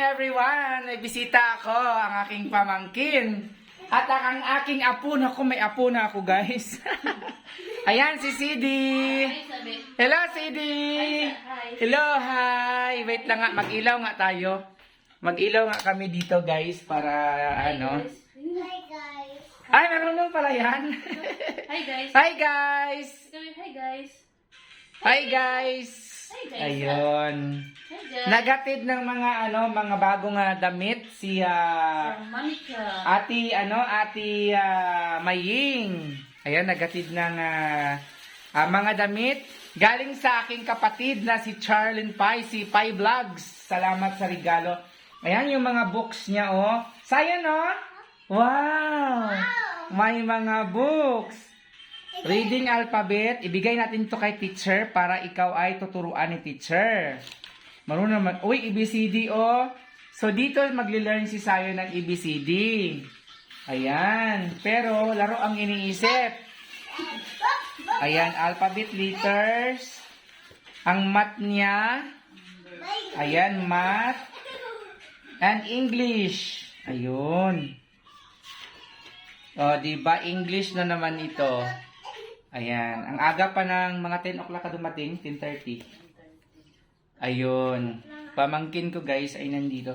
everyone! May bisita ako, ang aking pamangkin. At ang aking apo. Naku, may apo na ako, guys. Ayan, si Sidi. Hello, Sidi. Hello, hi. Wait lang nga, mag-ilaw nga tayo. Mag-ilaw nga kami dito, guys, para ano. Hi guys. Ay, marunong pala yan. Hi guys. Hi, guys. Hi guys. Hi, guys. Hi, guys. Ayun. Hi guys. Nagatid ng mga mga bagong damit si From Monica. Ati Maying. Ayan, nagatid ng mga damit galing sa aking kapatid na si Charlene Pai, si Pai Vlogs. Salamat sa regalo. Ayan yung mga books niya, oh. Sayang, no? Wow! May mga books. Reading alphabet. Ibigay natin to kay teacher para ikaw ay tuturuan ni teacher. Marunong naman. Uy, ABCD, oh. So, dito magli-learn si Sayo ng ABCD. Ayan. Pero, laro ang iniisip. Ayan, alphabet letters. Ang math niya. Ayan, math. And English. Ayun. O, diba? English na naman ito. Ayan. Ang aga pa ng mga 10 o'clock ka dumating. 10:30. Ayun. Pamangkin ko, guys, ay nandito.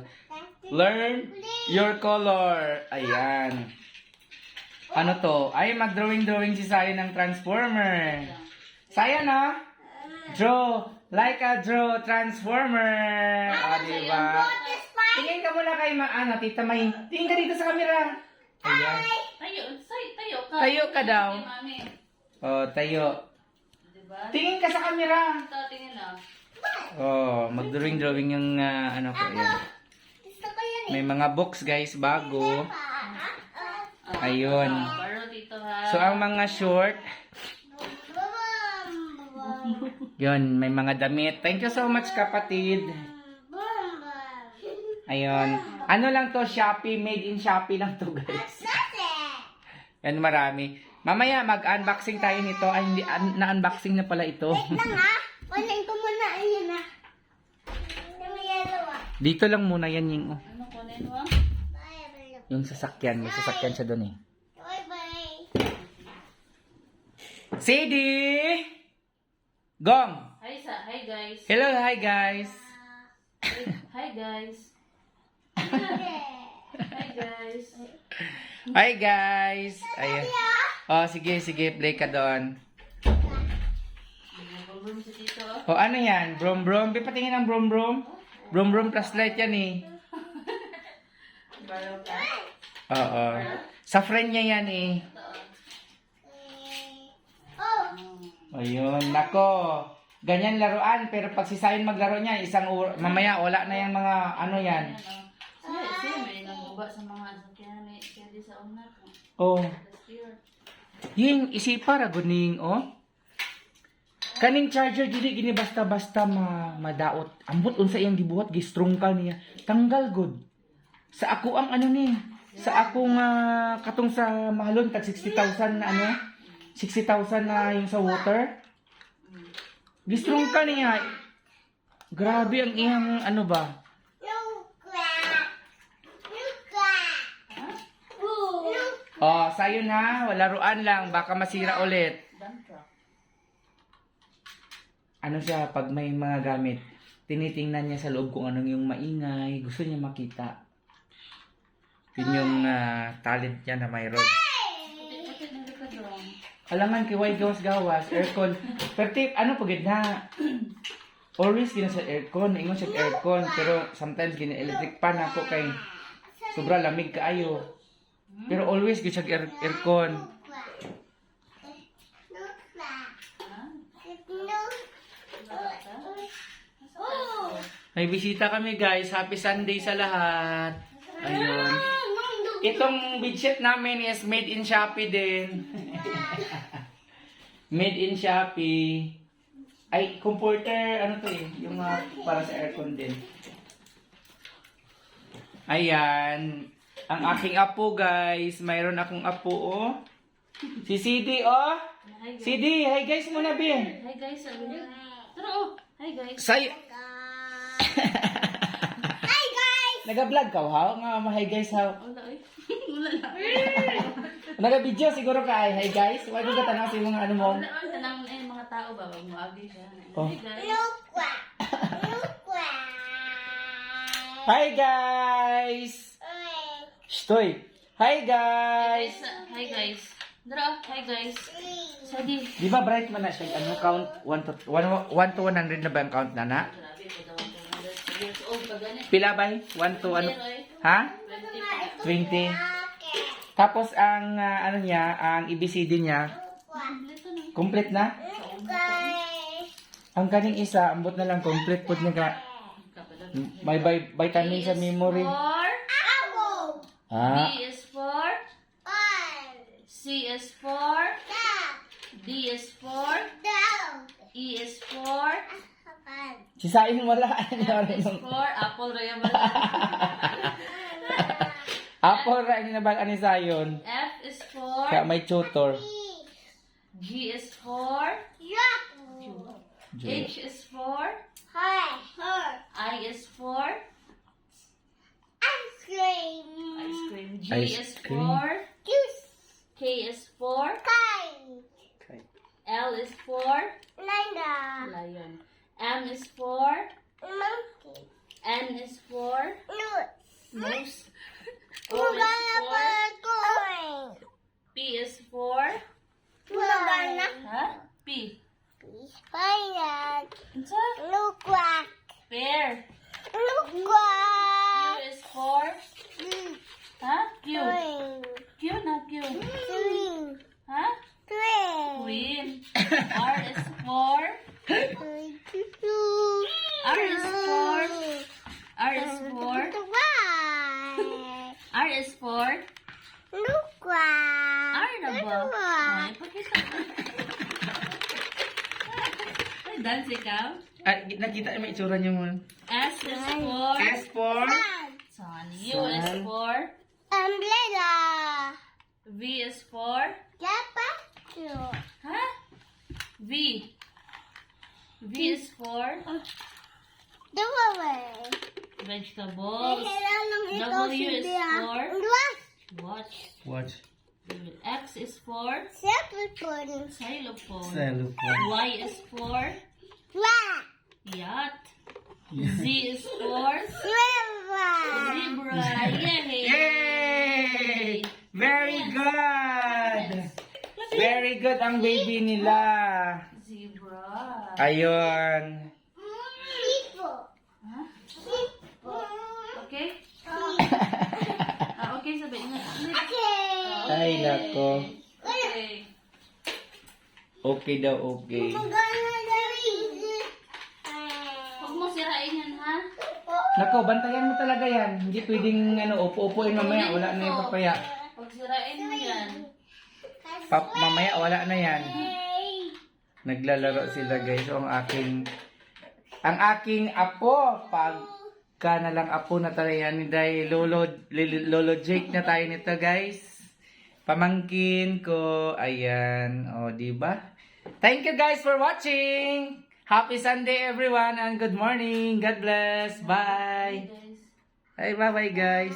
Learn your color. Ayan. Ano to? Ay, mag-drawing-drawing si Saya ng transformer. Saya, no? Draw. Like a draw transformer. O, diba? Tingin ka muna kay Tita May. Tingin ka dito sa camera. Ayan. Tayo ka. Tayo ka daw. Okay, mami. O, tayo. Diba? Tingin ka sa camera. Ito, tingin na. Oh, mag-drawing-drawing yung ano ko. Ayan. Gusto ko yan May mga books, guys, bago. Ayun. Baro dito ha. So, ang mga short, yun, may mga damit. Thank you so much, kapatid. Ayun. Ano lang to, Shopee, made in Shopee lang to, guys. Yan, marami. Mamaya, mag-unboxing tayo nito. Ay, hindi, na-unboxing na pala ito. Kunin ko muna. Ayun na. Yung yellow ah. Dito lang muna yan yung, Ano kunin mo? yung sasakyan. May sasakyan siya doon eh. Bye-bye. Sadie! Gong! Hi guys. Hello, hi guys. Hi guys. Hi guys. Hi guys. Ayan. Oh, sige, play ka doon. Bum si Tito. Oh, ano yan? Brom brom. Patingin ang brom brom. Brom brom flashlight yan eh. Baro ka. Oo. Sa friend niya yan eh. Oh. Ayun, nako. Ganyan laruan, pero pag si Sayon maglaro niya, mamaya wala na yung mga ano yan. Siya may nangguba sa mga sakyan ni Candy sa una. Oh. Last year. Yung isipa ra guning oh. Kaning charger dili gini basta-basta madaot. Ambot unsa iyang gibuhat, gistrungkal niya. Tanggal good. Sa ako ang ano ni, sa akong katong sa mahalon tag 60,000 na ano, 60,000 na yung sa water. Gistrungkal niya. Grabe ang iyang ano ba? Oh, sayo na, wala ruan lang, baka masira ulit. Dump truck. Ano siya, pag may mga gamit, tinitingnan niya sa loob kung anong yung maingay, gusto niya makita. Yun yung talent niya na mayroon. Bakit nagka drum? Alaman, kiway gawas-gawas, aircon. Pero tip, ano pagid na? Always gina sa aircon, ingon siya aircon, pero sometimes gina electric pan ako kay sobra lamig kaayo. Pero always gina siya aircon. May bisita kami guys. Happy Sunday sa lahat. Ayun. Itong bedsheet namin is made in Shopee din. Made in Shopee. Ay, comforter, ano to eh. Yung para sa aircon din. Ayan. Ang aking apo guys. Mayroon akong apo oh. Si CD oh. Hi guys. CD, hi guys muna bin. Hi guys. Sabi niya. Tara oh. Hi guys. Say... Hi guys! Nag-vlog ka, how? Nga, hi guys, how? Wala eh. Wala na. Nag-video siguro ka, hi guys. Why ko ka tanong sa mga ano mo? Wala man tanang mga tao ba wag mo agi siya. Oh. Hey guys. Lukwa. Lukwa. Hi guys! Stoy! Hi guys! Hi guys. Dara, hi guys. Sadi. Di ba bright man na siya? Ano count? 1 to 100 na ba ang count na na? Grabe ko daw 100 years old pa ganit. Pila ba? 1 to ano? Ha? 20. Tapos ang ano niya, ang ABCD niya, complete na? Ang kaning isa, ambot na lang complete pud niya ka. May vitamin sa memory. Ah, B is for C is for D is for E is for sisain wala. F is for apple raya ba? Apple ra ni nabal ani sayon. F is for Kaya may tutor. G is for H is for I is for ice cream. G Ice is cream. for K is for L is for lion. M is for N is for nose. O is for P is for P. Unsa? Pear. Q is for Q. Q na Q. Queen. R is for R is for R is for R is for R na ba? Ay, pakita mo. Ay, dance ikaw. Ah, nakita mo itsura niyo mo. S is for S for sun. U is Sun. for Umbrella. V is for huh? V. V is for vegetables. W is for watch. watch. X is for xylophone. Cellphone. Y is for yacht. Z is for zebra. Yay! Yay! Very good! Very good ang baby nila. Zebra. Ayun. Huh? Okay? Okay, sabihin nga. Ay, nako. Okay. Okay daw, okay. Huwag mo sirain yan, ha? Nako, bantayan mo talaga yan. Hindi pwedeng upo-upuin mamaya. Wala na yung papaya. Huwag sirain mo yan. Mamaya, wala na yan. Naglalaro sila guys. So, ang aking apo, pagka na lang apo na tayo yan, dahil Lolo Jake na tayo nito guys. Pamangkin ko, ayan, o, diba? Thank you guys for watching! Happy Sunday everyone and good morning. God bless. Bye. Guys. Bye bye guys.